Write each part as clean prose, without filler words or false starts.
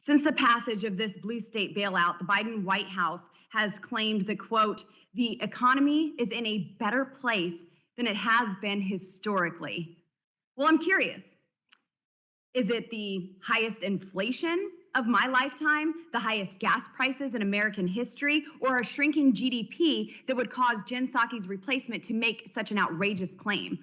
Since the passage of this blue state bailout, the Biden White House has claimed that, quote, the economy is in a better place than it has been historically. Well, I'm curious. Is it the highest inflation of my lifetime, the highest gas prices in American history, or a shrinking GDP that would cause Jen Psaki's replacement to make such an outrageous claim?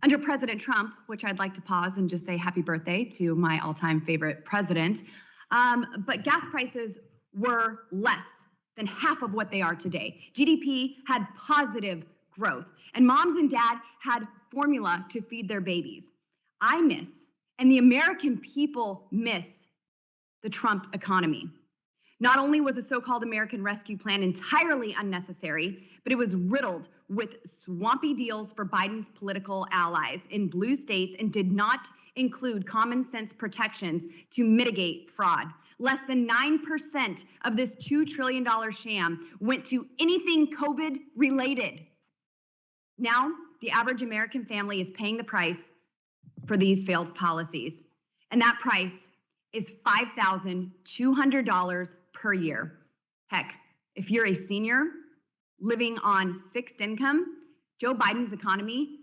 Under President Trump, which I'd like to pause and just say happy birthday to my all-time favorite president, but gas prices were less than half of what they are today. GDP had positive growth, and moms and dad had formula to feed their babies. I miss, and the American people miss, the Trump economy. Not only was the so-called American Rescue Plan entirely unnecessary, but it was riddled with swampy deals for Biden's political allies in blue states and did not include common sense protections to mitigate fraud. Less than 9% of this $2 trillion sham went to anything COVID related. Now, the average American family is paying the price for these failed policies. And that price is $5,200 per year. Heck, if you're a senior living on fixed income, Joe Biden's economy,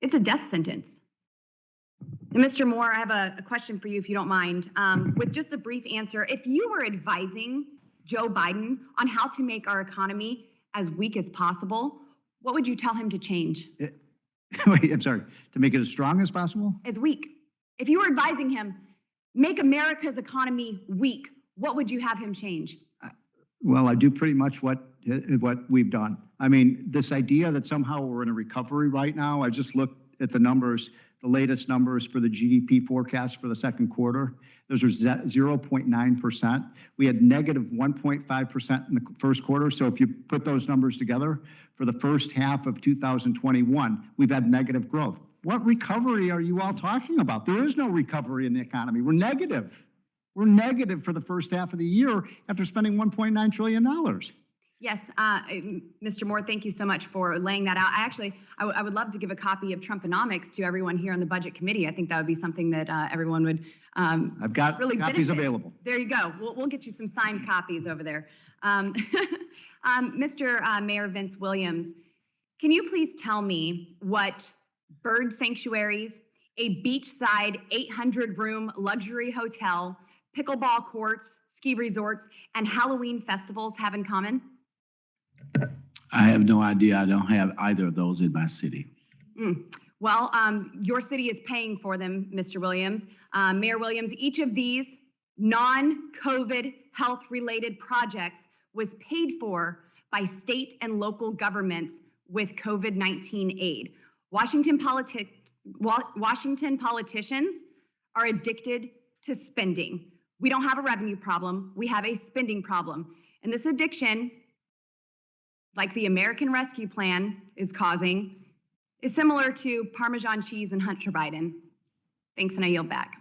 it's a death sentence. And Mr. Moore, I have a question for you, if you don't mind. With just a brief answer, if you were advising Joe Biden on how to make our economy as weak as possible, what would you tell him to change? Wait, I'm sorry, to make it as strong as possible? As weak. If you were advising him, make America's economy weak, what would you have him change? Well, I do pretty much what we've done. I mean, this idea that somehow we're in a recovery right now, I just looked at the numbers, the latest numbers for the GDP forecast for the second quarter. Those are 0.9%. We had negative 1.5% in the first quarter. So if you put those numbers together, for the first half of 2021, we've had negative growth. What recovery are you all talking about? There is no recovery in the economy. We're negative. We're negative for the first half of the year after spending $1.9 trillion. Yes, Mr. Moore, thank you so much for laying that out. I would love to give a copy of Trumponomics to everyone here on the Budget Committee. I think that would be something that everyone would I've got really copies benefit. Available. There you go. We'll get you some signed copies over there. Mr. Mayor Vince Williams, can you please tell me what bird sanctuaries, a beachside 800-room luxury hotel, pickleball courts, ski resorts, and Halloween festivals have in common? I have no idea. I don't have either of those in my city. Well, your city is paying for them, Mr. Williams. Mayor Williams, each of these non-COVID health-related projects was paid for by state and local governments with COVID-19 aid. Washington politicians are addicted to spending. We don't have a revenue problem. We have a spending problem. And this addiction, like the American Rescue Plan is causing, is similar to Parmesan cheese and Hunter Biden. Thanks, and I yield back.